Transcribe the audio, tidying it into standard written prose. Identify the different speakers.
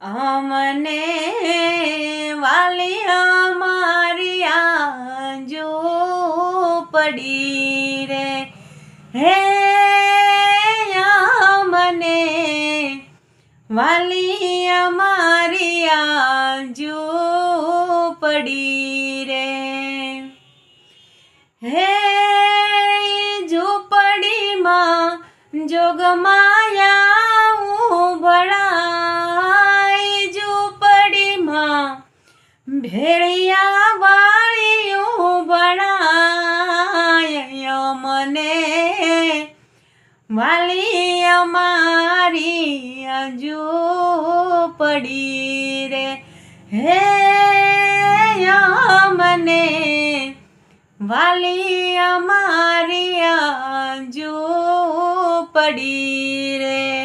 Speaker 1: અમને વાલી અમારી આંજો પડી રે હે અમને વાલી અમારી આંજો પડી રે હે ઝૂંપડીમાં જોગમાયા ભળાય ઝૂંપડીમાં ભેળિયા વાળીયું ભળાય મને વાલી અમારી આંજો પડી રે હે મને વાલી અમારી આંજો પડી રે।